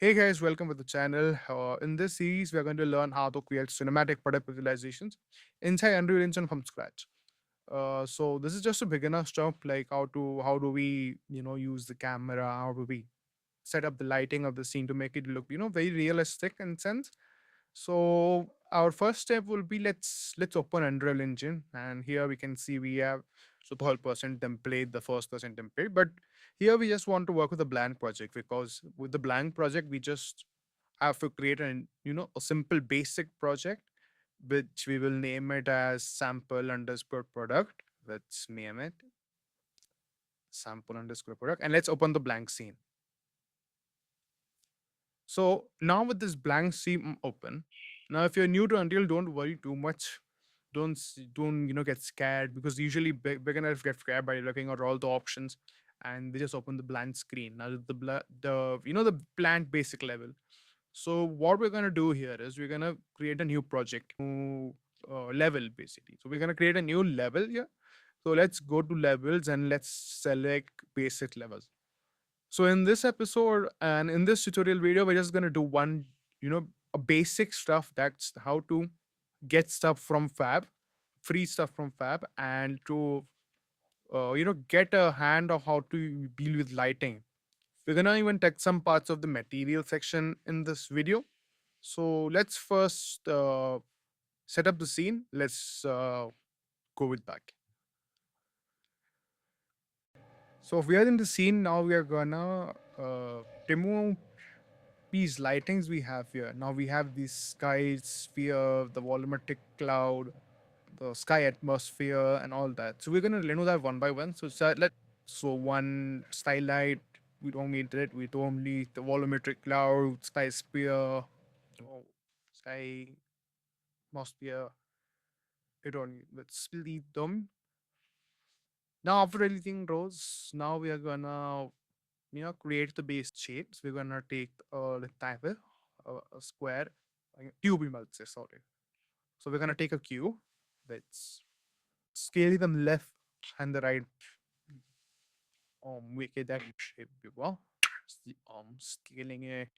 Hey guys, welcome to the channel. In this series, we're going to learn how to create cinematic product visualizations inside Unreal Engine from scratch. So this is just a beginner stuff, like how do we use the camera, how do we set up the lighting of the scene to make it look very realistic in sense. So our first step will be let's open Unreal Engine, and here we can see we have so the whole person template, the first person template. But here we just want to work with a blank project because with the blank project we just have to create a simple basic project which we will name it as sample underscore product. Let's name it sample underscore product, and let's open the blank scene. So now with this blank scene open, now if you're new to Unreal, don't worry too much. Don't get scared because usually beginners get scared by looking at all the options and they just open the blank screen. Now the blank basic level. So what we're gonna do here is we're gonna create a new project, new level basically. So we're gonna create a new level here. So let's go to levels and let's select basic levels. So in this episode and in this tutorial video, we're just gonna do a basic stuff. That's how to get stuff from Fab, free stuff from Fab, and to get a hand of how to deal with lighting. We're gonna even take some parts of the material section in this video. So let's first set up the scene. Let's go with that. So we are in the scene now. We are gonna remove these lightings we have here. Now we have the sky sphere, the volumetric cloud, the sky atmosphere, and all that. So we're gonna remove that one by one. So one skylight, we don't need it. We don't need the volumetric cloud, sky sphere, sky atmosphere. We don't need. Let's leave them. Now after everything goes, now we are gonna create the base shapes. We're gonna take a rectangle, a square, cube, you might say, sorry. So we're gonna take a cube. Let's scale them left and the right. Make it that shape well. Scaling it.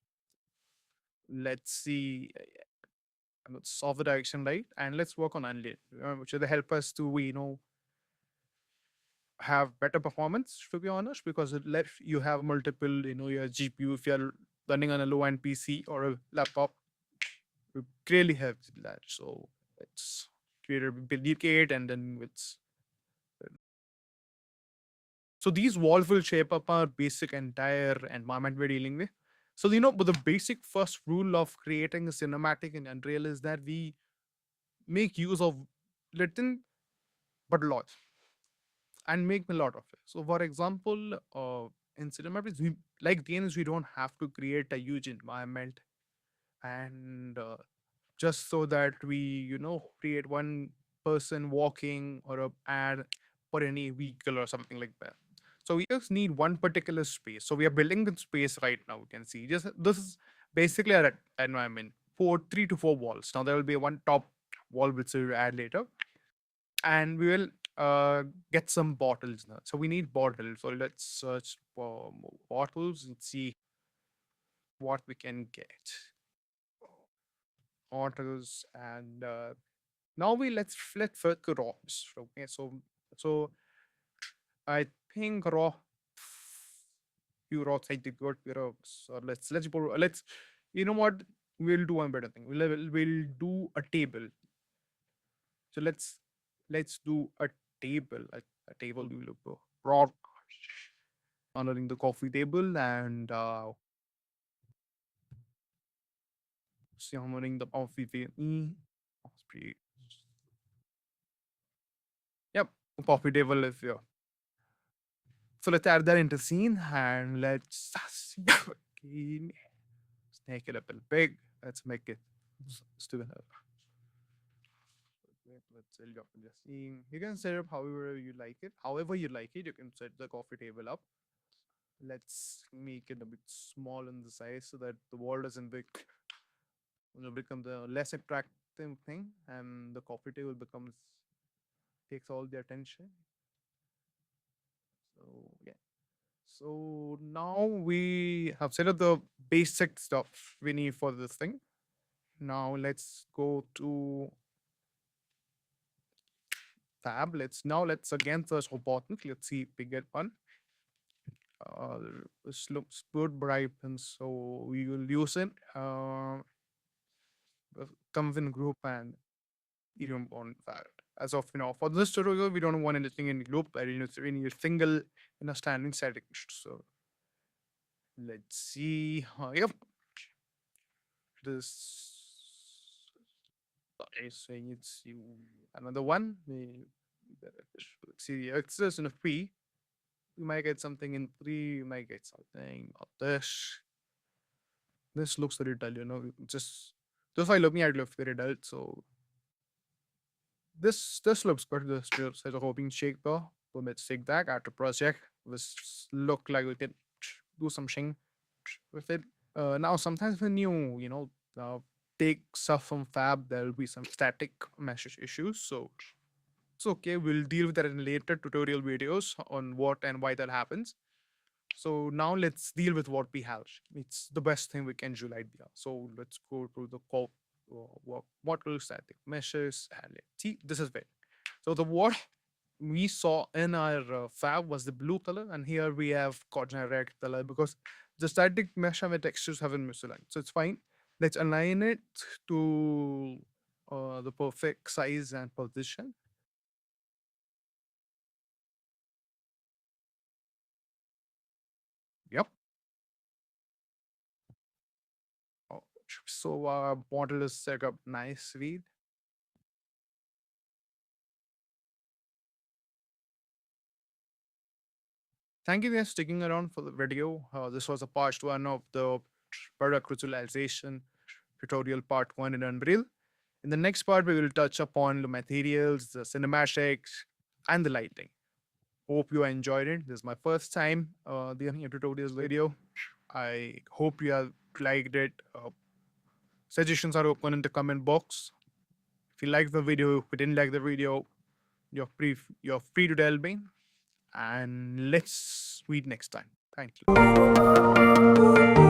Let's see. Let's solve the direction right, and let's work on unlit, which will help us to have better performance. To be honest, because it let you have multiple, your GPU if you're running on a low end PC or a laptop, it clearly helps that. So let's create a duplicate and then it's so these walls will shape up our basic entire environment we're dealing with. So but the basic first rule of creating a cinematic in Unreal is that we make use of little but a lot and make a lot of it. So for example, in cinematics, we like DNS, we don't have to create a huge environment and just so that we create one person walking or a ad for any vehicle or something like that. So we just need one particular space. So we are building the space right now. You can see just this is basically our environment, 3 to 4 walls. Now there will be one top wall which we'll add later, and we will get some bottles now. So we need bottles. So let's search for more bottles and see what we can get. Bottles and now let's first rocks. Okay, so I think raw few rocks I did got few rocks. Or let's you know what, we'll do one better thing. We'll do a table. So let's do a table. A table we look for rock honoring the coffee table and honoring the coffee table. Yep, coffee table is here. So let's add that into scene and let's snake it up a big. Let's make it stupid. Let's set it up in the scene. You can set it up however you like it. However you like it, you can set the coffee table up. Let's make it a bit small in the size so that the wall doesn't become the less attractive thing, and the coffee table becomes takes all the attention. So yeah. So now we have set up the basic stuff we need for this thing. Now let's go to tab. Let's again search for buttons. Let's see if we get one. Uh, this looks good, bright, and so we will use it. Comes in group and medium on that. As of for this tutorial, we don't want anything in group. I need a single in a standing setting. So let's see. Yep, this is saying it's another one. Let's see the access in a free. You might get something in three. You might get something of this. This looks very dull, just by looking at it, looks very dull. So this looks good. This has a hoping shape though. So let's take that, add to project. This look like we can do something with it. Now sometimes when you take stuff from fab, there'll be some static message issues. So it's okay. We'll deal with that in later tutorial videos on what and why that happens. So now let's deal with what we have. It's the best thing we can visualize here. So let's go to the what will static meshes and let's see. This is where. So the what we saw in our fab was the blue color, and here we have coordinate red color because the static mesh and the textures haven't misaligned. So it's fine. Let's align it to the perfect size and position. Yep. Oh, so our model is set up nicely. Thank you guys for sticking around for the video. This was a part one of the product visualization tutorial part one in Unreal. In the next part, we will touch upon the materials, the cinematics, and the lighting. Hope you enjoyed it. This is my first time doing a tutorials video. I hope you have liked it. Suggestions are open in the comment box. If you like the video, if you didn't like the video, you're free to tell me. And let's meet next time. Thank you.